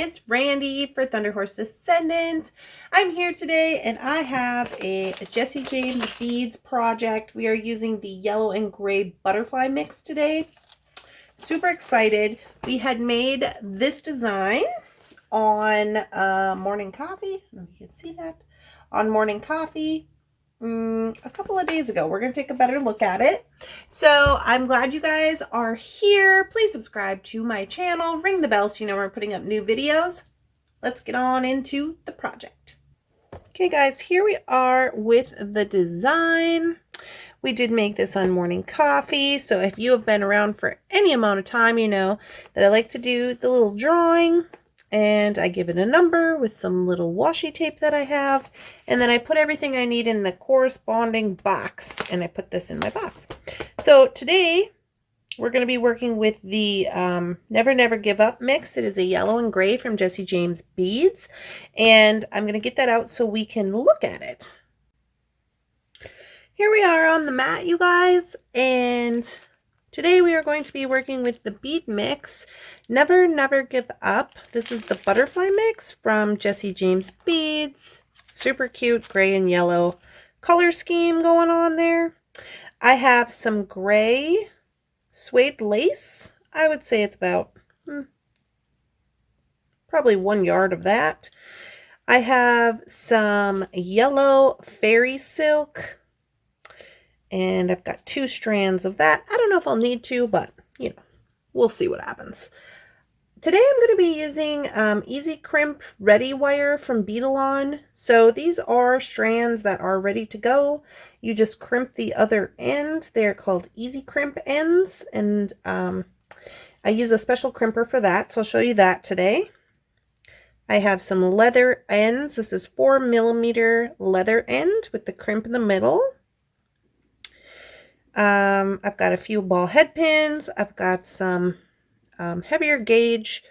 it's Randee for Thunderhorse Descendant. I'm here today and I have a Jesse James beads project. We are using the yellow and gray butterfly mix today. Super excited. We had made this design on Morning Coffee. I don't know if you can see that. On Morning Coffee a couple of days ago. We're going to take a better look at it. So I'm glad you guys are here. Please subscribe to my channel. Ring the bell so you know we're putting up new videos. Let's get on into the project. Okay guys, here we are with the design. We did make this on Morning Coffee, so if you have been around for any amount of time, you know that I like to do the little drawing, and I give it a number with some little washi tape that I have, and then I put everything I need in the corresponding box, and I put this in my box. So today we're going to be working with the Never Never Give Up mix. It is a yellow and gray from Jesse James Beads, and I'm going to get that out so we can look at it. Here we are on the mat, you guys, and today we are going to be working with the bead mix, Never Never Give Up. This is the butterfly mix from Jesse James Beads. Super cute gray and yellow color scheme going on there. I have some gray suede lace. I would say it's about probably 1 yard of that. I have some yellow fairy silk. And I've got 2 strands of that. I don't know if I'll need to, but, you know, we'll see what happens. Today I'm going to be using EZ Crimp Ready Wire from Beadalon. So these are strands that are ready to go. You just crimp the other end. They're called EZ Crimp ends. And I use a special crimper for that. So I'll show you that today. I have some leather ends. This is 4mm leather end with the crimp in the middle. I've got a few ball head pins. I've got some heavier gauge.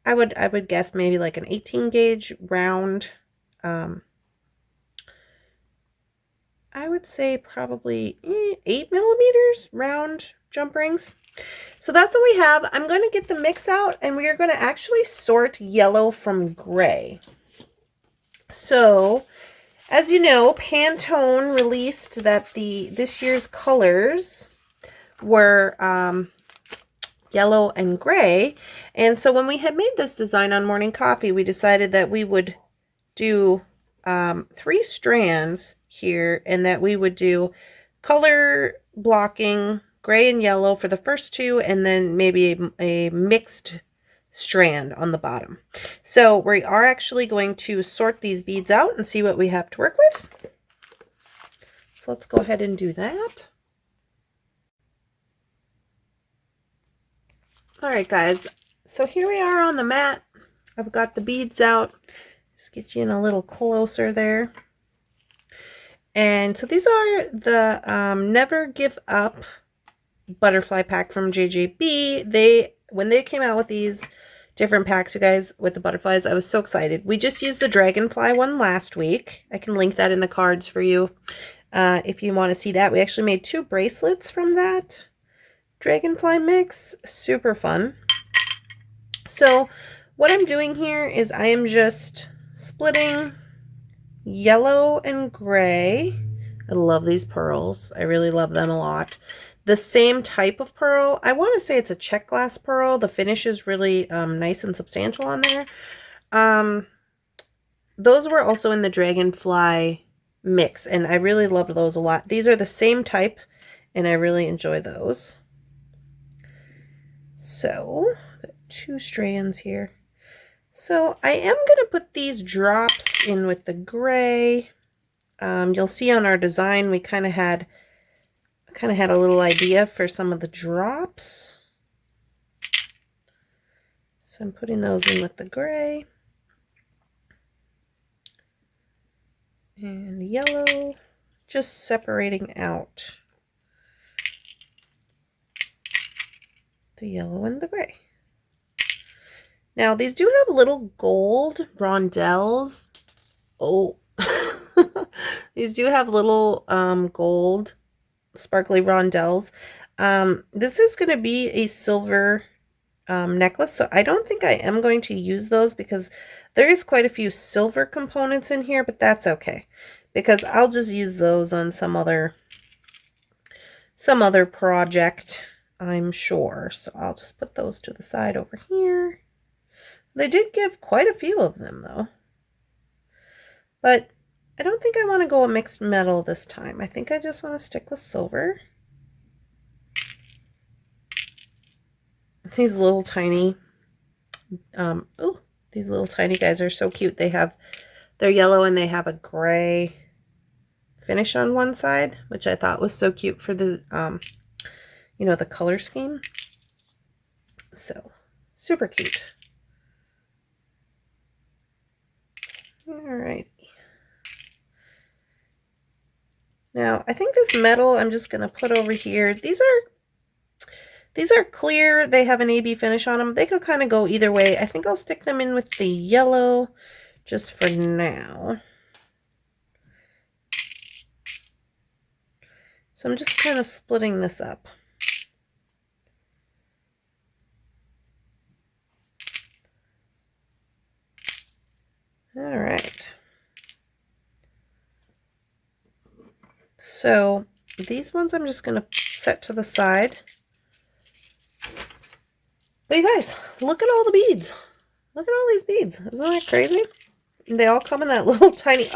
I would guess maybe like an 18 gauge round. I would say probably 8mm round jump rings. So that's what we have. I'm going to get the mix out and we are going to actually sort yellow from gray. So as you know, Pantone released that this year's colors were yellow and gray. And so when we had made this design on Morning Coffee, we decided that we would do 3 strands here and that we would do color blocking gray and yellow for the first 2 and then maybe a mixed strand on the bottom. So we are actually going to sort these beads out and see what we have to work with. So let's go ahead and do that. All right, guys. So here we are on the mat. I've got the beads out. Just get you in a little closer there. And so these are the Never Give Up butterfly pack from JJB. When they came out with these different packs, you guys, with the butterflies, I was so excited. We just used the dragonfly one last week. I can link that in the cards for you if you want to see that. We actually made 2 bracelets from that dragonfly mix. Super fun. So what I'm doing here is I am just splitting yellow and gray. I love these pearls. I really love them a lot. The same type of pearl. I want to say it's a check glass pearl. The finish is really nice and substantial on there. Those were also in the dragonfly mix, and I really loved those a lot. These are the same type, and I really enjoy those. So, got 2 strands here. So, I am going to put these drops in with the gray. You'll see on our design, we kind of had a little idea for some of the drops. So I'm putting those in with the gray and yellow, just separating out the yellow and the gray. Now these do have little gold rondelles. Oh, these do have little gold sparkly rondelles. This is going to be a silver necklace, so I don't think I am going to use those because there is quite a few silver components in here, but that's okay because I'll just use those on some other project, I'm sure. So I'll just put those to the side over here. They did give quite a few of them though, but I don't think I want to go a mixed metal this time. I think I just want to stick with silver. These little tiny oh, these little tiny guys are so cute. They're yellow and they have a gray finish on one side, which I thought was so cute for the you know, the color scheme. So super cute. All right. Now I think this metal I'm just gonna put over here. These are clear. They have an AB finish on them. They could kind of go either way. I think I'll stick them in with the yellow just for now. So I'm just kind of splitting this up. All right. So these ones I'm just going to set to the side. But you guys, look at all the beads. Look at all these beads. Isn't that crazy? They all come in that little tiny,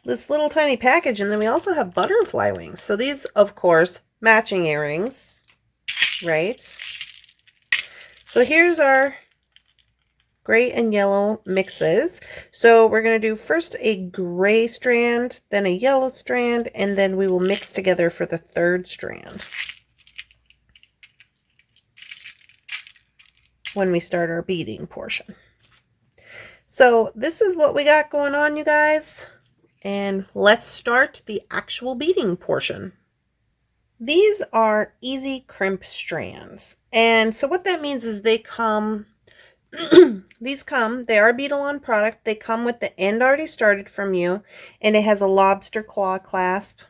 this little tiny package. And then we also have butterfly wings. So these, of course, matching earrings, right? So here's our gray and yellow mixes. So we're going to do first a gray strand, then a yellow strand, and then we will mix together for the third strand when we start our beading portion. So this is what we got going on, you guys, and let's start the actual beading portion. These are EZ Crimp strands, and so what that means is they come they are Beadalon product. They come with the end already started from you, and it has a lobster claw clasp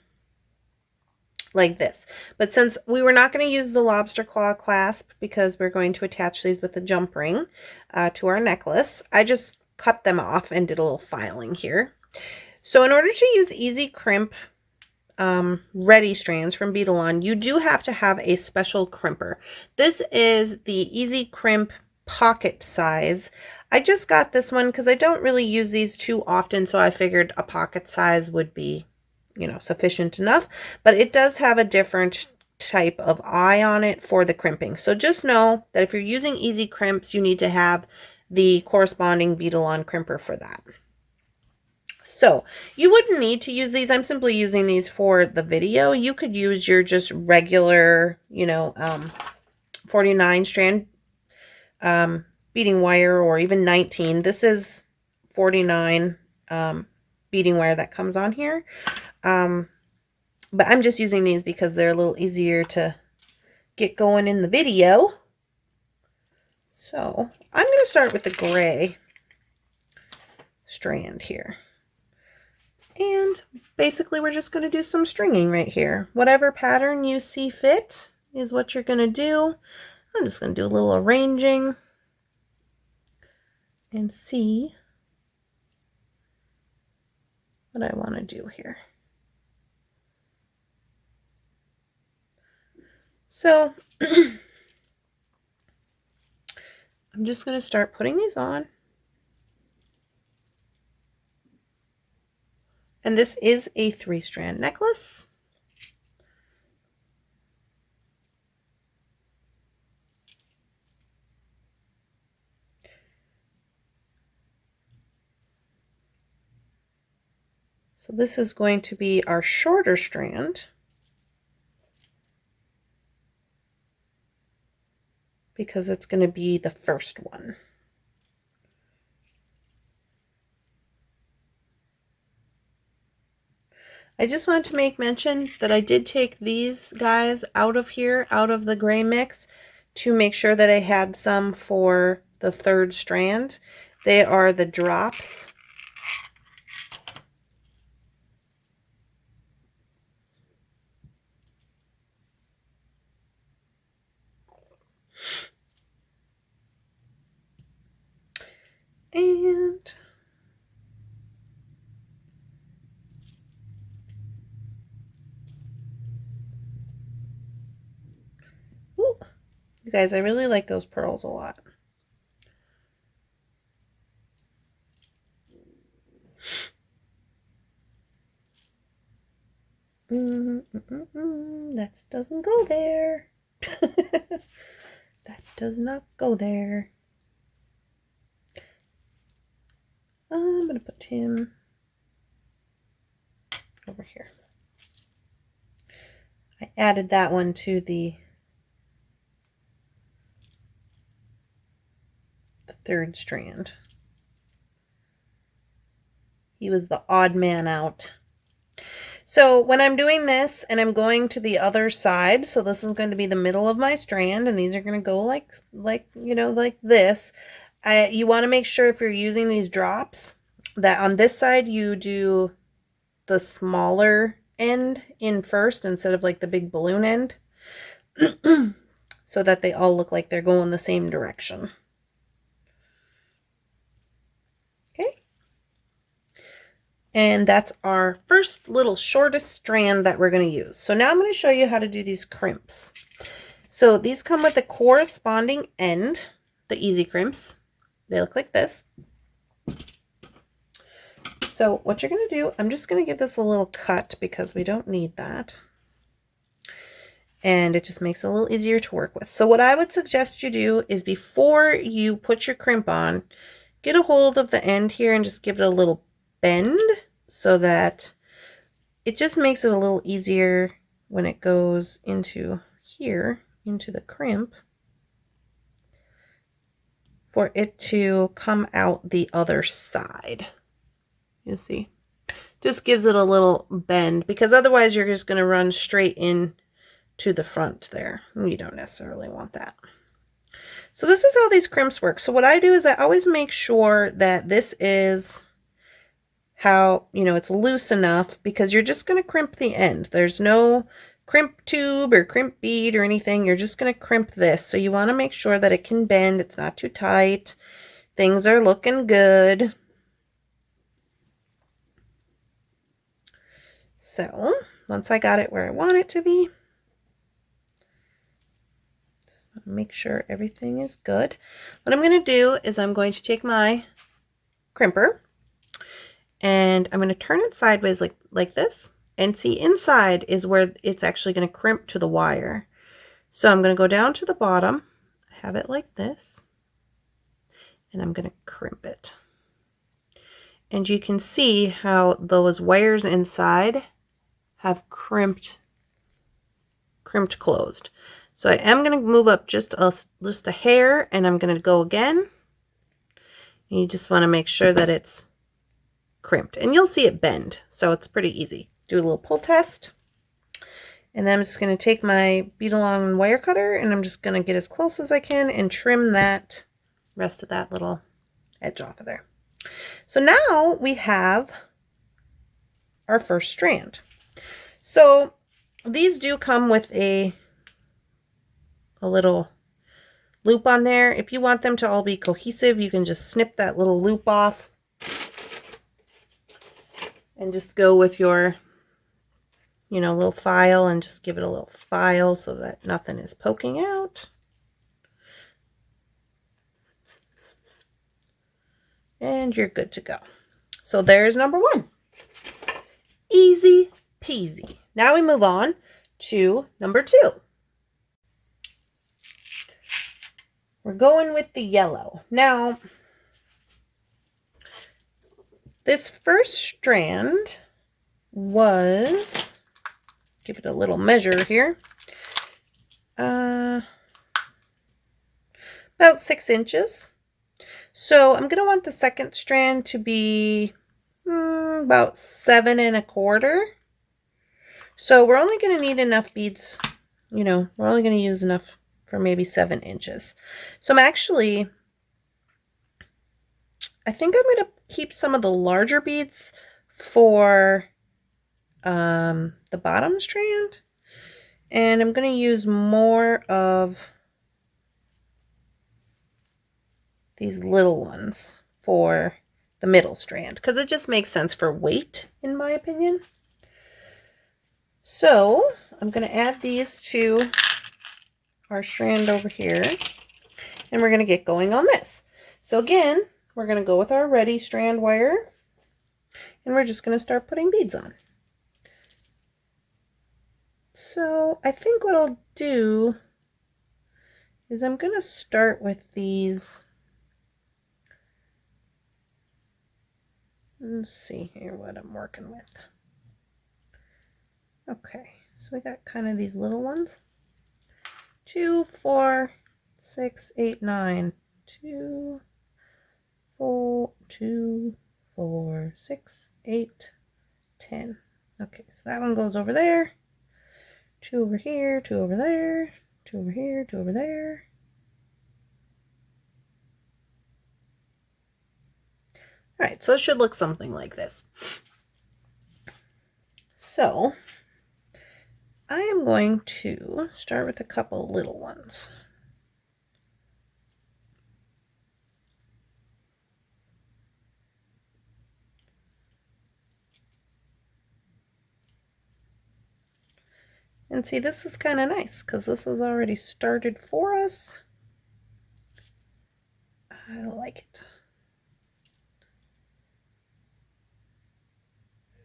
like this. But since we were not going to use the lobster claw clasp because we're going to attach these with the jump ring to our necklace, I just cut them off and did a little filing here. So in order to use EZ Crimp ready strands from Beadalon, you do have to have a special crimper. This is the EZ Crimp pocket size. I just got this one because I don't really use these too often, so I figured a pocket size would be, you know, sufficient enough. But it does have a different type of eye on it for the crimping. So just know that if you're using EZ Crimps, you need to have the corresponding Beadalon crimper for that. So you wouldn't need to use these. I'm simply using these for the video. You could use your just regular, you know, 49 strand beading wire, or even 19. This is 49 beading wire that comes on here. But I'm just using these because they're a little easier to get going in the video. So I'm going to start with the gray strand here. And basically we're just going to do some stringing right here. Whatever pattern you see fit is what you're going to do. I'm just going to do a little arranging and see what I want to do here. So I'm just going to start putting these on. And this is a 3-strand necklace. So this is going to be our shorter strand, because it's going to be the first one. I just wanted to make mention that I did take these guys out of here, out of the gray mix, to make sure that I had some for the third strand. They are the drops. And ooh, you guys, I really like those pearls a lot. That doesn't go there. That does not go there. I'm going to put him over here. I added that one to the third strand. He was the odd man out. So when I'm doing this and I'm going to the other side, so this is going to be the middle of my strand, and these are going to go like you know, like this. You want to make sure if you're using these drops that on this side you do the smaller end in first instead of like the big balloon end, so that they all look like they're going the same direction. Okay. And that's our first little shortest strand that we're going to use. So now I'm going to show you how to do these crimps. So these come with a corresponding end, the EZ Crimps. They look like this. So what you're going to do, I'm just going to give this a little cut because we don't need that. And it just makes it a little easier to work with. So what I would suggest you do is before you put your crimp on, get a hold of the end here and just give it a little bend so that it just makes it a little easier when it goes into here, into the crimp, for it to come out the other side. You see, just gives it a little bend, because otherwise you're just going to run straight in to the front there. You don't necessarily want that. So this is how these crimps work. So what I do is I always make sure that this is how, you know, it's loose enough, because you're just going to crimp the end. There's no crimp tube or crimp bead or anything. You're just going to crimp this. So you want to make sure that it can bend. It's not too tight. Things are looking good. So once I got it where I want it to be, just make sure everything is good. What I'm going to do is I'm going to take my crimper and I'm going to turn it sideways like this, and see, inside is where it's actually going to crimp to the wire. So I'm going to go down to the bottom, have it like this, and I'm going to crimp it. And you can see how those wires inside have crimped closed. So I am going to move up just a hair, and I'm going to go again. And you just want to make sure that it's crimped, and you'll see it bend, so it's pretty easy. Do a little pull test, and then I'm just going to take my Beadalon wire cutter, and I'm just going to get as close as I can and trim that rest of that little edge off of there. So now we have our first strand. So these do come with a little loop on there. If you want them to all be cohesive, you can just snip that little loop off and just go with your, you know, little file and just give it a little file so that nothing is poking out. And you're good to go. So there's number one. Easy peasy. Now we move on to number two. We're going with the yellow. Now, this first strand was, give it a little measure here, about 6 inches. So I'm going to want the second strand to be about 7 1/4. So we're only going to need enough beads, you know, we're only going to use enough for maybe 7 inches. So I'm actually, I think I'm going to keep some of the larger beads for the bottom strand, and I'm going to use more of these little ones for the middle strand because it just makes sense for weight, in my opinion. So I'm going to add these to our strand over here, and we're going to get going on this. So again, we're going to go with our ready strand wire, and we're just going to start putting beads on. So I think what I'll do is I'm going to start with these. Let's see here what I'm working with. Okay, so we got kind of these little ones. 2, 4, 6, 8, 9. 2, 4, 2, 4, 6, 8, 10. Okay, so that one goes over there. 2 over here, 2 over there, 2 over here, 2 over there. All right, so it should look something like this. So I am going to start with a couple little ones. And see, this is kind of nice because this is already started for us. I like it.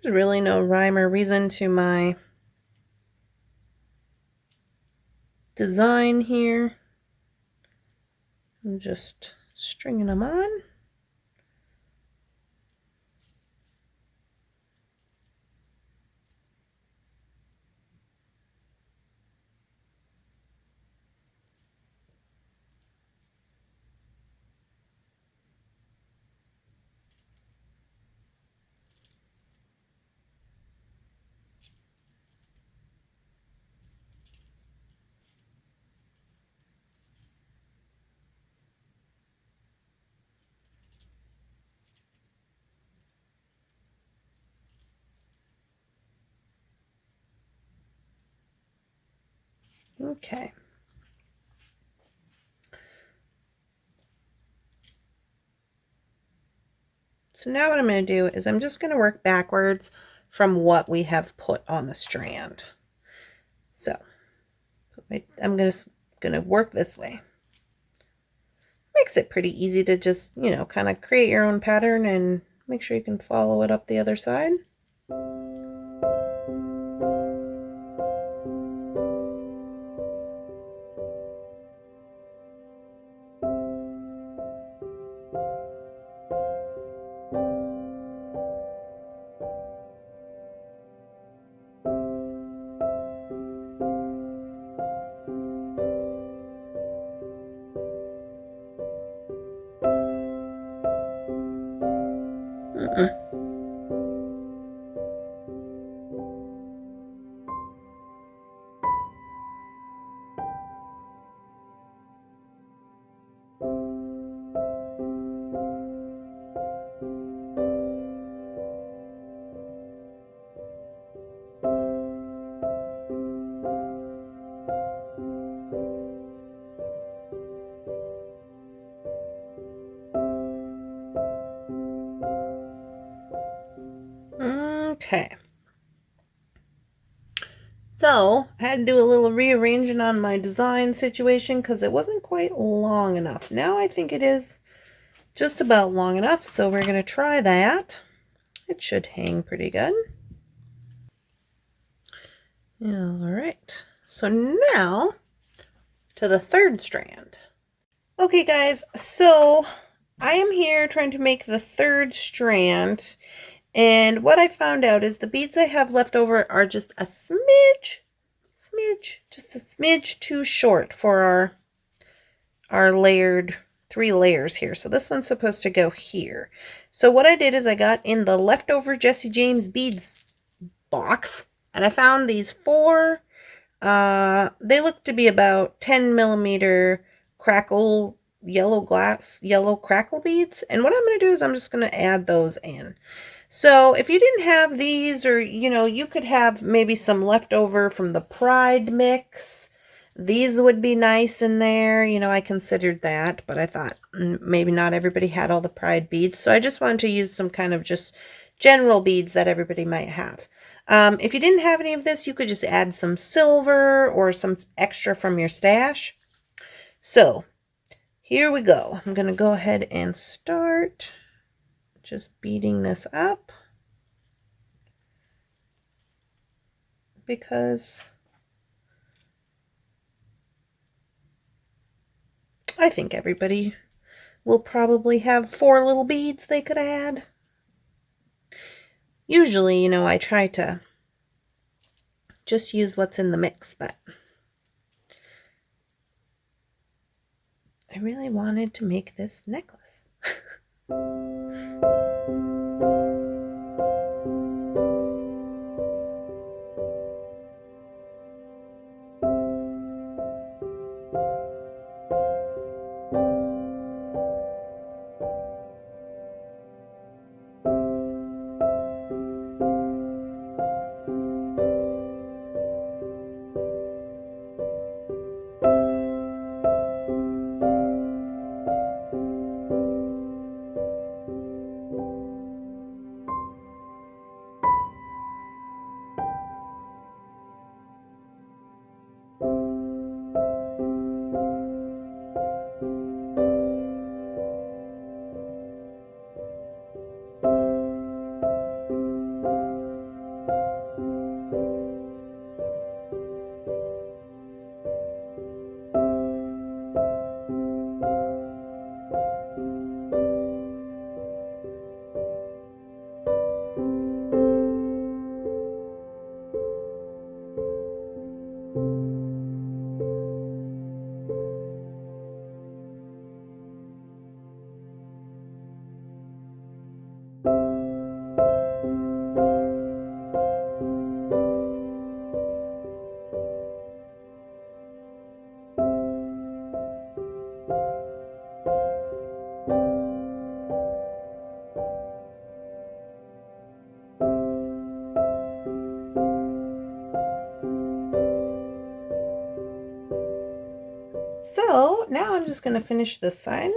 There's really no rhyme or reason to my design here. I'm just stringing them on. Okay. So now what I'm going to do is I'm just going to work backwards from what we have put on the strand. So I'm going to work this way. Makes it pretty easy to just, you know, kind of create your own pattern and make sure you can follow it up the other side. Okay. So I had to do a little rearranging on my design situation because it wasn't quite long enough. Now I think it is just about long enough, so we're going to try that. It should hang pretty good. All right, so now to the third strand. Okay guys, so I am here trying to make the third strand, and what I found out is the beads I have left over are just a just a smidge too short for our layered 3 layers here. So this one's supposed to go here. So what I did is I got in the leftover Jesse James beads box, and I found these 4, they look to be about 10 millimeter crackle yellow crackle beads. And what I'm going to do is I'm just going to add those in. So if you didn't have these, or you know, you could have maybe some leftover from the Pride mix These would be nice in there. You know, I considered that, but I thought maybe not everybody had all the pride beads. So I just wanted to use some kind of just general beads that everybody might have. If you didn't have any of this, you could just add some silver or some extra from your stash. So here we go. I'm going to go ahead and start just beading this up because I think everybody will probably have 4 little beads they could add. Usually, you know, I try to just use what's in the mix, but I really wanted to make this necklace. So now I'm just going to finish this side.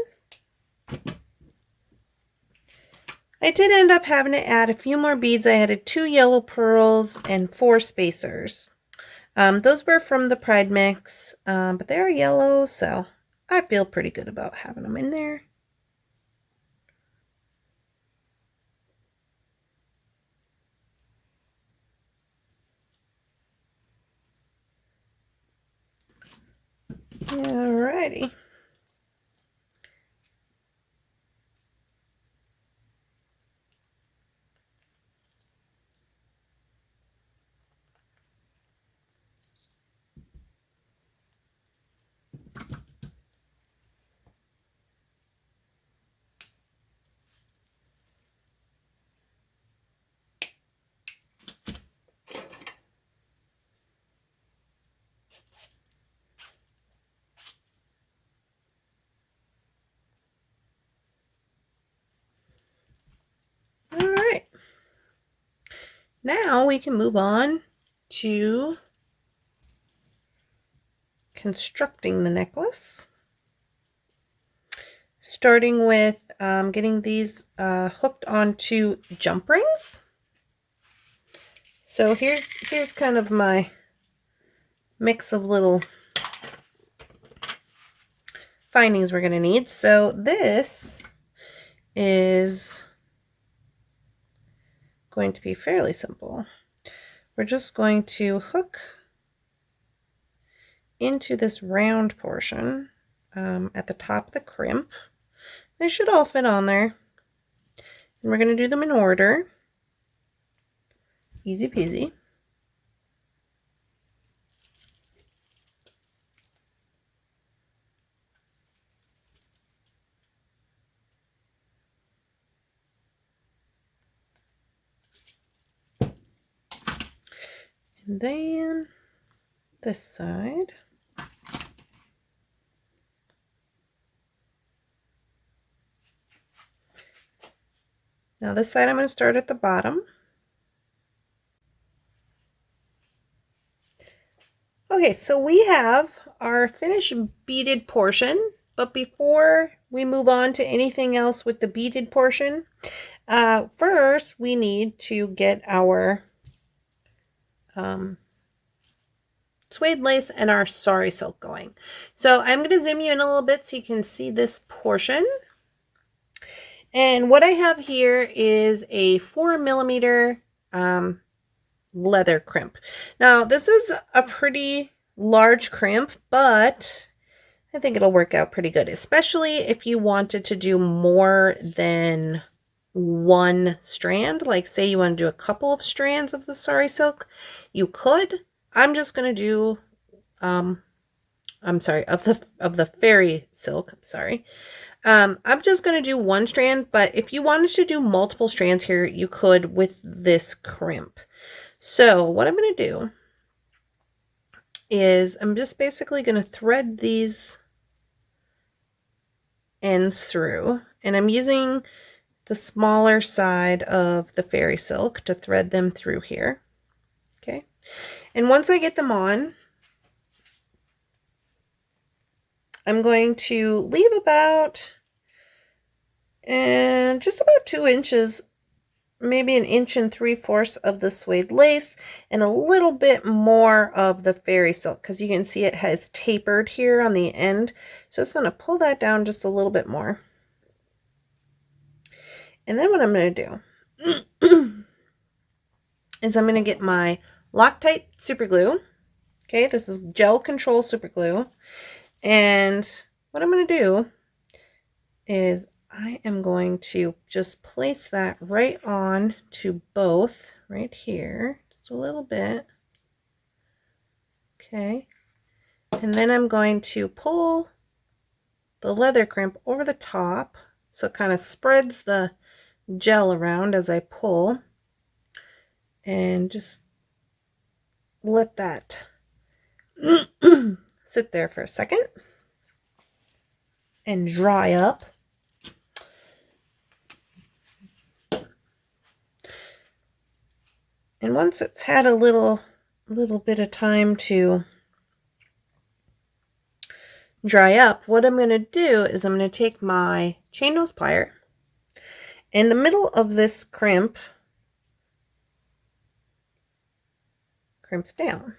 I did end up having to add a few more beads. I added 2 yellow pearls and 4 spacers. Those were from the Pride mix, but they're yellow, so I feel pretty good about having them in there. Alrighty. Alright. Now we can move on to constructing the necklace. Starting with getting these hooked onto jump rings. So here's kind of my mix of little findings we're going to need. So this is going to be fairly simple. We're just going to hook into this round portion at the top of the crimp. They should all fit on there. And we're going to do them in order. Easy peasy. And then this side. Now this side I'm going to start at the bottom. Okay, so we have our finished beaded portion, but before we move on to anything else with the beaded portion, first we need to get our suede lace and our sari silk going. So I'm going to zoom you in a little bit so you can see this portion. And what I have here is a 4mm leather crimp. Now this is a pretty large crimp, but I think it'll work out pretty good, especially if you wanted to do more than one strand. Like say you want to do a couple of strands of the sari silk, you could. I'm just going to do I'm sorry, of the fairy silk, sorry. I'm just going to do one strand, but if you wanted to do multiple strands here, you could with this crimp. So what I'm going to do is I'm just basically going to thread these ends through, and I'm using the smaller side of the fairy silk to thread them through here. Okay. And once I get them on, I'm going to leave about just about 2 inches, maybe 1 3/4 of the suede lace, and a little bit more of the fairy silk, because you can see it has tapered here on the end. So it's going to pull that down just a little bit more. And then what I'm going to do is I'm going to get my Loctite super glue. Okay, this is gel control super glue. And what I'm going to do is I am going to just place that right on to both right here, just a little bit. Okay. And then I'm going to pull the leather crimp over the top so it kind of spreads the gel around as I pull, and just let that sit there for a second and dry up. And once it's had a little bit of time to dry up, what I'm going to do is I'm going to take my chain nose plier in the middle of this crimps down.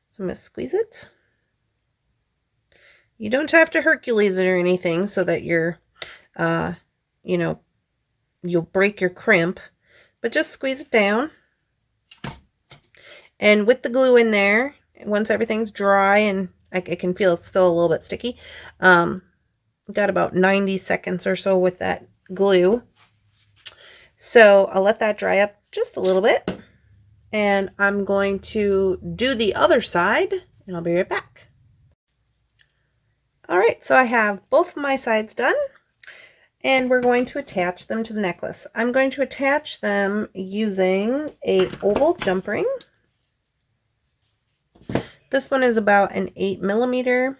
So I'm going to squeeze it. You don't have to Hercules it or anything so that you're, you know, you'll break your crimp, but just squeeze it down. And with the glue in there, once everything's dry, and I can feel it's still a little bit sticky, got about 90 seconds or so with that glue. So I'll let that dry up just a little bit, and I'm going to do the other side, and I'll be right back. All right, so I have both of my sides done, and we're going to attach them to the necklace. I'm going to attach them using a oval jump ring. This one is about an 8mm.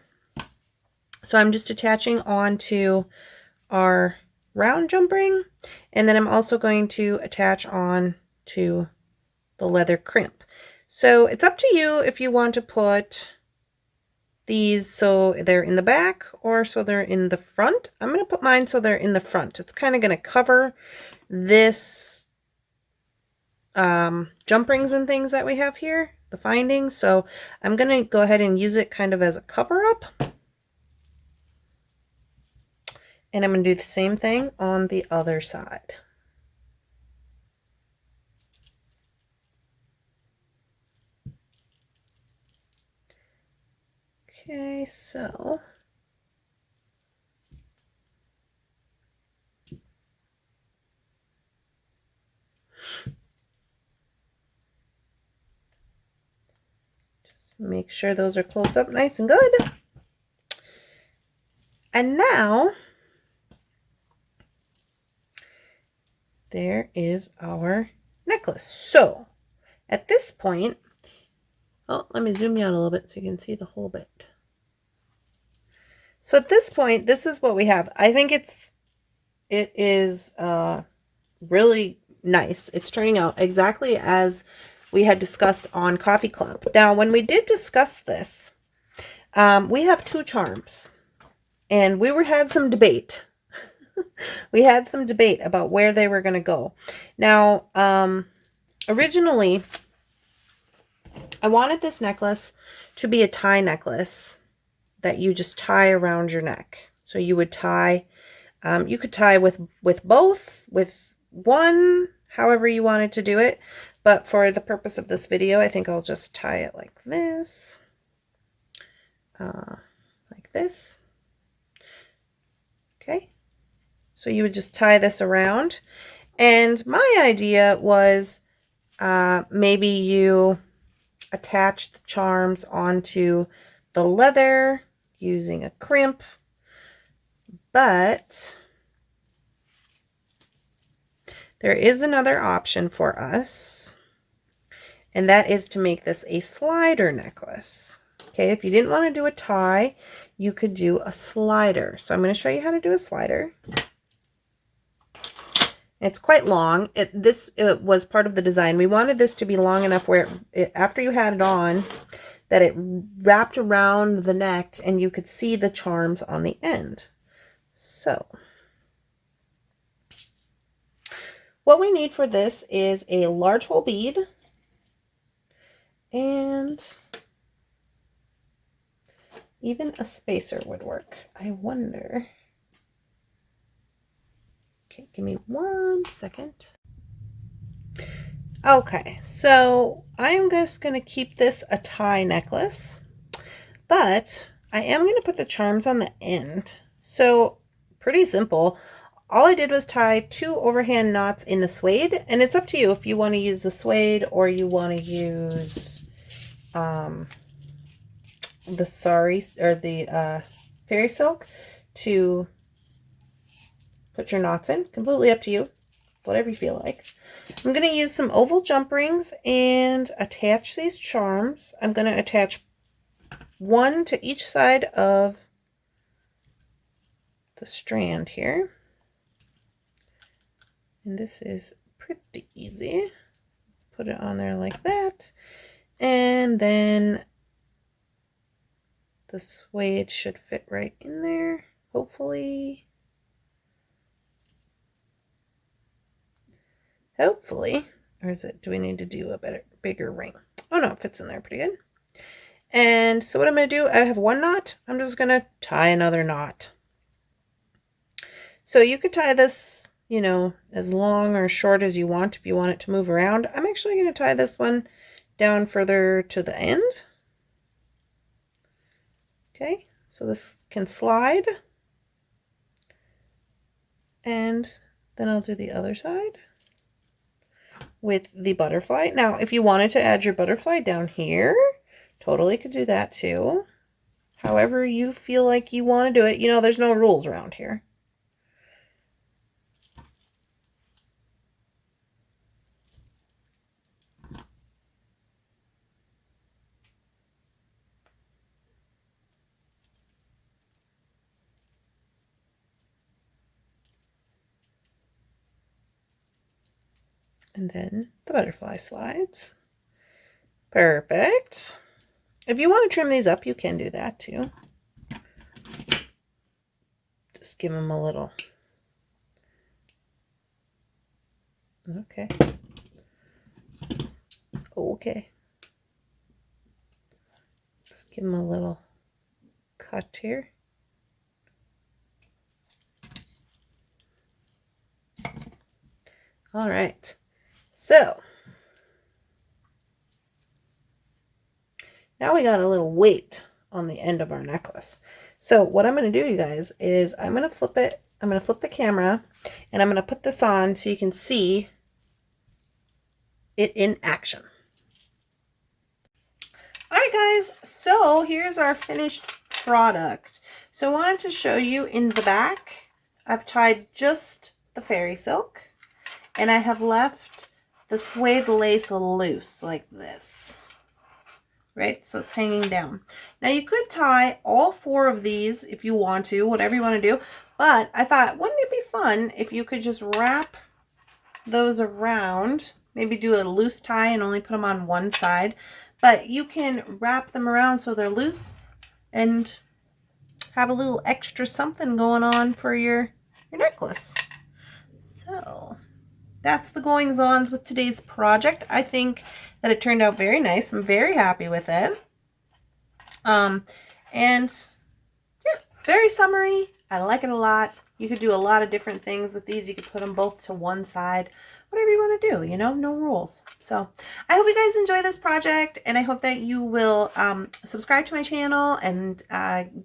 So I'm just attaching onto our round jump ring, and then I'm also going to attach on to the leather crimp. So it's up to you if you want to put these so they're in the back or so they're in the front. I'm going to put mine so they're in the front. It's kind of going to cover this jump rings and things that we have here, the findings. So I'm going to go ahead and use it kind of as a cover up. And I'm going to do the same thing on the other side. Okay, so just make sure those are closed up nice and good. And now there is our necklace. So at this point, oh, let me zoom you out a little bit so you can see the whole bit. So at this point, this is what we have. I think it is really nice. It's turning out exactly as we had discussed on Coffee Club. Now, when we did discuss this, We have 2 charms, and we had some debate. We had some debate about where they were going to go. Now, originally, I wanted this necklace to be a tie necklace that you just tie around your neck. So you would tie, you could tie with both, with one, however you wanted to do it. But for the purpose of this video, I think I'll just tie it like this. Like this. Okay. So you would just tie this around. And my idea was maybe you attach the charms onto the leather using a crimp. But there is another option for us, and that is to make this a slider necklace. Okay, if you didn't want to do a tie, you could do a slider. So I'm going to show you how to do a slider. It's quite long. It was part of the design. We wanted this to be long enough where after you had it on, that it wrapped around the neck and you could see the charms on the end. So what we need for this is a large hole bead and even a spacer would work. I wonder. Okay, give me 1 second. Okay, so I'm just going to keep this a tie necklace, but I am going to put the charms on the end. So pretty simple. All I did was tie 2 overhand knots in the suede, and it's up to you if you want to use the suede or you want to use the sari or the fairy silk to put your knots in. Completely up to you, whatever you feel like. I'm going to use some oval jump rings and attach these charms. I'm going to attach 1 to each side of the strand here. And this is pretty easy. Let's put it on there like that. And then the suede should fit right in there, hopefully. Hopefully. Or is it, do we need to do a bigger ring? Oh no, it fits in there pretty good. And so what I'm going to do, I have 1 knot. I'm just going to tie another knot. So you could tie this, you know, as long or short as you want if you want it to move around. I'm actually going to tie this one down further to the end. Okay, so this can slide. And then I'll do the other side with the butterfly. Now, if you wanted to add your butterfly down here, totally could do that too. However you feel like you want to do it. You know, there's no rules around here. And then the butterfly slides. Perfect. If you want to trim these up, you can do that too. Just give them a little. Okay. Okay. Just give them a little cut here. All right. So now we got a little weight on the end of our necklace. So what I'm going to do, you guys, is I'm going to flip it. I'm going to flip the camera and I'm going to put this on so you can see it in action. All right, guys. So here's our finished product. So I wanted to show you in the back, I've tied just the fairy silk and I have left the suede lace loose like this. Right? So it's hanging down. Now you could tie all 4 of these if you want to, whatever you want to do. But I thought, wouldn't it be fun if you could just wrap those around, maybe do a loose tie and only put them on one side. But you can wrap them around so they're loose, and have a little extra something going on for your necklace. So that's the goings-ons with today's project. I think that it turned out very nice. I'm very happy with it. And yeah, very summery. I like it a lot. You could do a lot of different things with these. You could put them both to one side, whatever you want to do, you know, no rules. So I hope you guys enjoy this project, and I hope that you will subscribe to my channel and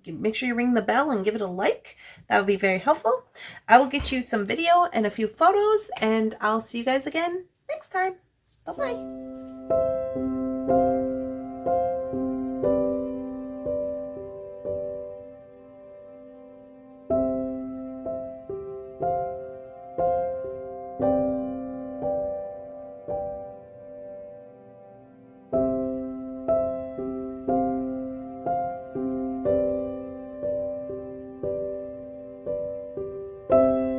make sure you ring the bell and give it a like. That would be very helpful. I will get you some video and a few photos, and I'll see you guys again next time. Bye-bye.